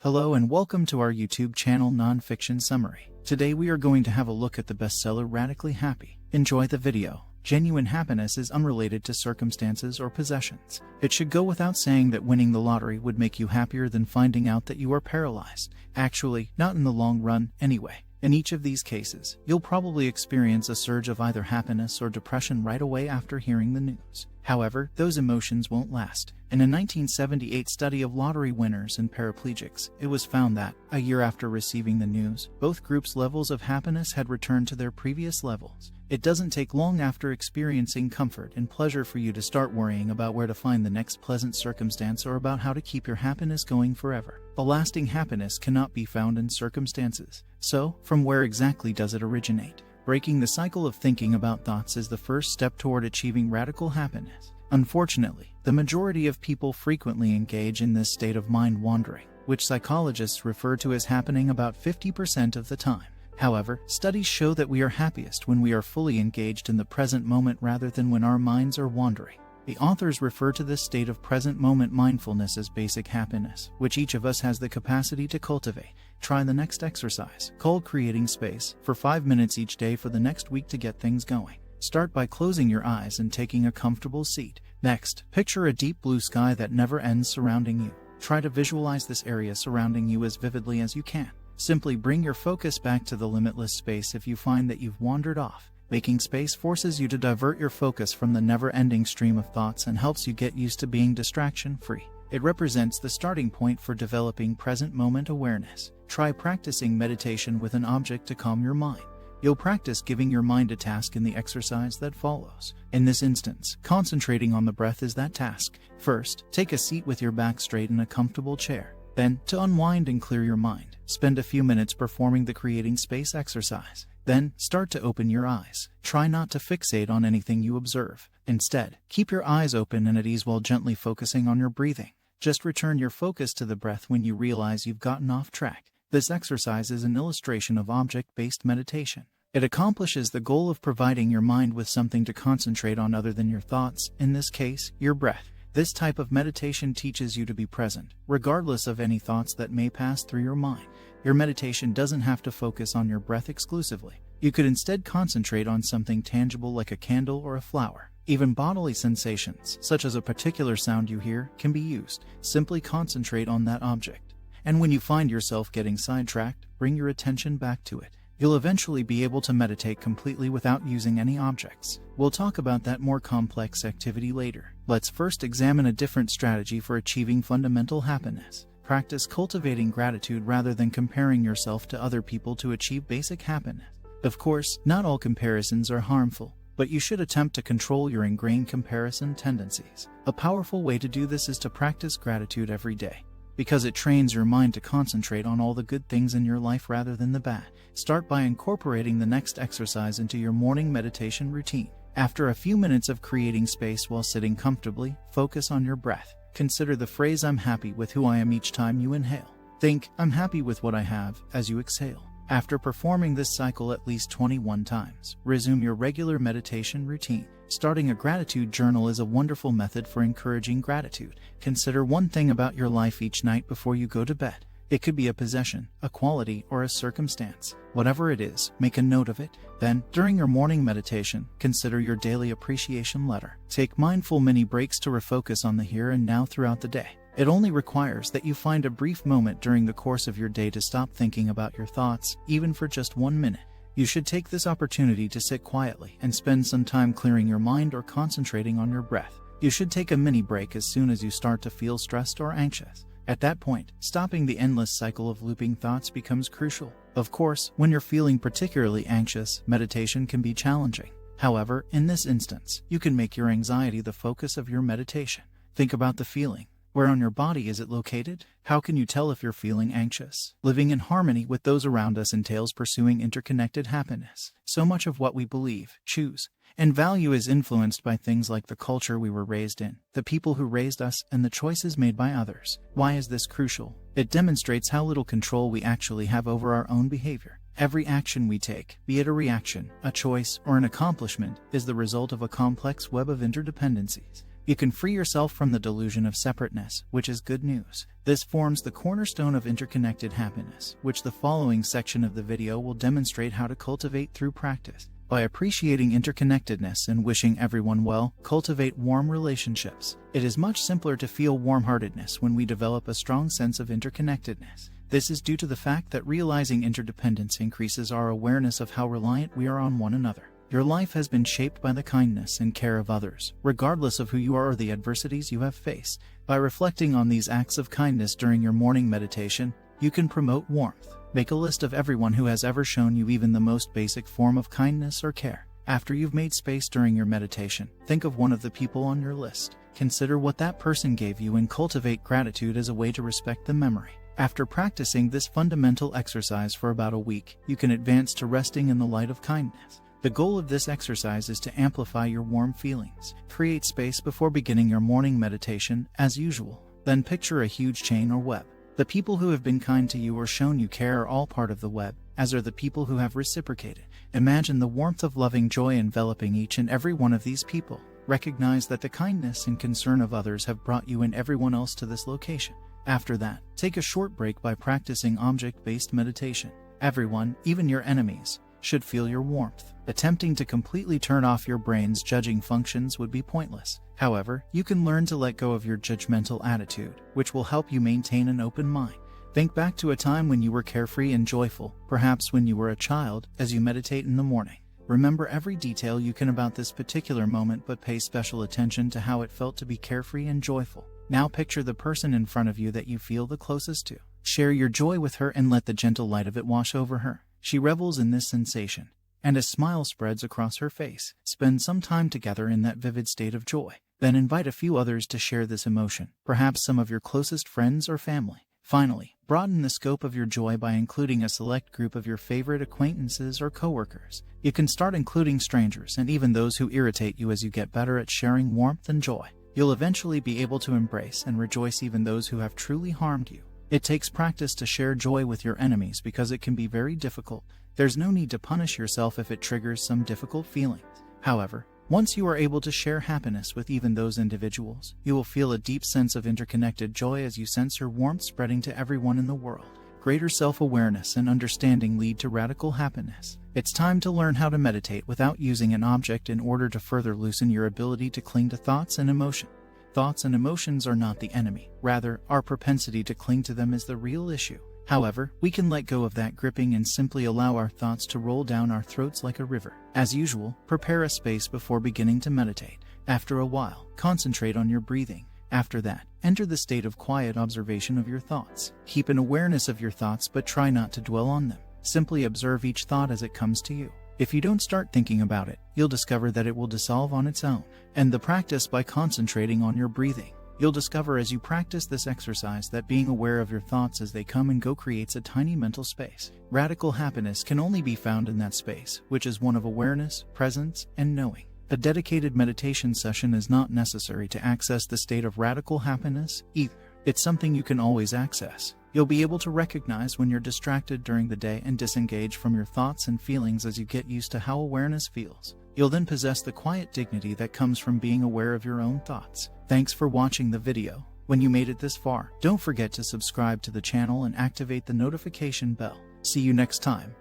Hello and welcome to our YouTube channel NonFictionSummary. Today we are going to have a look at the bestseller Radically Happy. Enjoy the video. Genuine happiness is unrelated to circumstances or possessions. It should go without saying that winning the lottery would make you happier than finding out that you are paralyzed. Actually, not in the long run, anyway. In each of these cases, you'll probably experience a surge of either happiness or depression right away after hearing the news. However, those emotions won't last. In a 1978 study of lottery winners and paraplegics, it was found that, a year after receiving the news, both groups' levels of happiness had returned to their previous levels. It doesn't take long after experiencing comfort and pleasure for you to start worrying about where to find the next pleasant circumstance or about how to keep your happiness going forever. The lasting happiness cannot be found in circumstances. So, from where exactly does it originate? Breaking the cycle of thinking about thoughts is the first step toward achieving radical happiness. Unfortunately, the majority of people frequently engage in this state of mind wandering, which psychologists refer to as happening about 50% of the time. However, studies show that we are happiest when we are fully engaged in the present moment rather than when our minds are wandering. The authors refer to this state of present moment mindfulness as basic happiness, which each of us has the capacity to cultivate. Try the next exercise, called creating space, for 5 minutes each day for the next week to get things going. Start by closing your eyes and taking a comfortable seat. Next, picture a deep blue sky that never ends surrounding you. Try to visualize this area surrounding you as vividly as you can. Simply bring your focus back to the limitless space if you find that you've wandered off. Making space forces you to divert your focus from the never-ending stream of thoughts and helps you get used to being distraction-free. It represents the starting point for developing present moment awareness. Try practicing meditation with an object to calm your mind. You'll practice giving your mind a task in the exercise that follows. In this instance, concentrating on the breath is that task. First, take a seat with your back straight in a comfortable chair. Then, to unwind and clear your mind, spend a few minutes performing the creating space exercise. Then, start to open your eyes. Try not to fixate on anything you observe. Instead, keep your eyes open and at ease while gently focusing on your breathing. Just return your focus to the breath when you realize you've gotten off track. This exercise is an illustration of object-based meditation. It accomplishes the goal of providing your mind with something to concentrate on other than your thoughts, in this case, your breath. This type of meditation teaches you to be present, regardless of any thoughts that may pass through your mind. Your meditation doesn't have to focus on your breath exclusively. You could instead concentrate on something tangible like a candle or a flower. Even bodily sensations, such as a particular sound you hear, can be used. Simply concentrate on that object. And when you find yourself getting sidetracked, bring your attention back to it. You'll eventually be able to meditate completely without using any objects. We'll talk about that more complex activity later. Let's first examine a different strategy for achieving fundamental happiness. Practice cultivating gratitude rather than comparing yourself to other people to achieve basic happiness. Of course, not all comparisons are harmful, but you should attempt to control your ingrained comparison tendencies. A powerful way to do this is to practice gratitude every day, because it trains your mind to concentrate on all the good things in your life rather than the bad. Start by incorporating the next exercise into your morning meditation routine. After a few minutes of creating space while sitting comfortably, focus on your breath. Consider the phrase "I'm happy with who I am" each time you inhale. Think "I'm happy with what I have" as you exhale. After performing this cycle at least 21 times, resume your regular meditation routine. Starting a gratitude journal is a wonderful method for encouraging gratitude. Consider one thing about your life each night before you go to bed. It could be a possession, a quality, or a circumstance. Whatever it is, make a note of it. Then, during your morning meditation, consider your daily appreciation letter. Take mindful mini breaks to refocus on the here and now throughout the day. It only requires that you find a brief moment during the course of your day to stop thinking about your thoughts, even for just 1 minute. You should take this opportunity to sit quietly and spend some time clearing your mind or concentrating on your breath. You should take a mini break as soon as you start to feel stressed or anxious. At that point, stopping the endless cycle of looping thoughts becomes crucial. Of course, when you're feeling particularly anxious, meditation can be challenging. However, in this instance, you can make your anxiety the focus of your meditation. Think about the feeling. Where on your body is it located? How can you tell if you're feeling anxious? Living in harmony with those around us entails pursuing interconnected happiness. So much of what we believe, choose, and value is influenced by things like the culture we were raised in, the people who raised us, and the choices made by others. Why is this crucial? It demonstrates how little control we actually have over our own behavior. Every action we take, be it a reaction, a choice, or an accomplishment, is the result of a complex web of interdependencies. You can free yourself from the delusion of separateness, which is good news. This forms the cornerstone of interconnected happiness, which the following section of the video will demonstrate how to cultivate through practice. By appreciating interconnectedness and wishing everyone well, cultivate warm relationships. It is much simpler to feel warm-heartedness when we develop a strong sense of interconnectedness. This is due to the fact that realizing interdependence increases our awareness of how reliant we are on one another. Your life has been shaped by the kindness and care of others, regardless of who you are or the adversities you have faced. By reflecting on these acts of kindness during your morning meditation, you can promote warmth. Make a list of everyone who has ever shown you even the most basic form of kindness or care. After you've made space during your meditation, think of one of the people on your list. Consider what that person gave you and cultivate gratitude as a way to respect the memory. After practicing this fundamental exercise for about a week, you can advance to resting in the light of kindness. The goal of this exercise is to amplify your warm feelings. Create space before beginning your morning meditation, as usual. Then picture a huge chain or web. The people who have been kind to you or shown you care are all part of the web, as are the people who have reciprocated. Imagine the warmth of loving joy enveloping each and every one of these people. Recognize that the kindness and concern of others have brought you and everyone else to this location. After that, take a short break by practicing object-based meditation. Everyone, even your enemies, should feel your warmth. Attempting to completely turn off your brain's judging functions would be pointless. However, you can learn to let go of your judgmental attitude, which will help you maintain an open mind. Think back to a time when you were carefree and joyful, perhaps when you were a child, as you meditate in the morning. Remember every detail you can about this particular moment, but pay special attention to how it felt to be carefree and joyful. Now picture the person in front of you that you feel the closest to. Share your joy with her and let the gentle light of it wash over her. She revels in this sensation, and a smile spreads across her face. Spend some time together in that vivid state of joy. Then invite a few others to share this emotion, perhaps some of your closest friends or family. Finally, broaden the scope of your joy by including a select group of your favorite acquaintances or coworkers. You can start including strangers and even those who irritate you as you get better at sharing warmth and joy. You'll eventually be able to embrace and rejoice even those who have truly harmed you. It takes practice to share joy with your enemies because it can be very difficult. There's no need to punish yourself if it triggers some difficult feelings. However, once you are able to share happiness with even those individuals, you will feel a deep sense of interconnected joy as you sense your warmth spreading to everyone in the world. Greater self-awareness and understanding lead to radical happiness. It's time to learn how to meditate without using an object in order to further loosen your ability to cling to thoughts and emotion. Thoughts and emotions are not the enemy. Rather, our propensity to cling to them is the real issue. However, we can let go of that gripping and simply allow our thoughts to roll down our throats like a river. As usual, prepare a space before beginning to meditate. After a while, concentrate on your breathing. After that, enter the state of quiet observation of your thoughts. Keep an awareness of your thoughts, but try not to dwell on them. Simply observe each thought as it comes to you. If you don't start thinking about it, you'll discover that it will dissolve on its own. End the practice by concentrating on your breathing. You'll discover as you practice this exercise that being aware of your thoughts as they come and go creates a tiny mental space. Radical happiness can only be found in that space, which is one of awareness, presence, and knowing. A dedicated meditation session is not necessary to access the state of radical happiness either. It's something you can always access. You'll be able to recognize when you're distracted during the day and disengage from your thoughts and feelings as you get used to how awareness feels. You'll then possess the quiet dignity that comes from being aware of your own thoughts. Thanks for watching the video. When you made it this far, don't forget to subscribe to the channel and activate the notification bell. See you next time.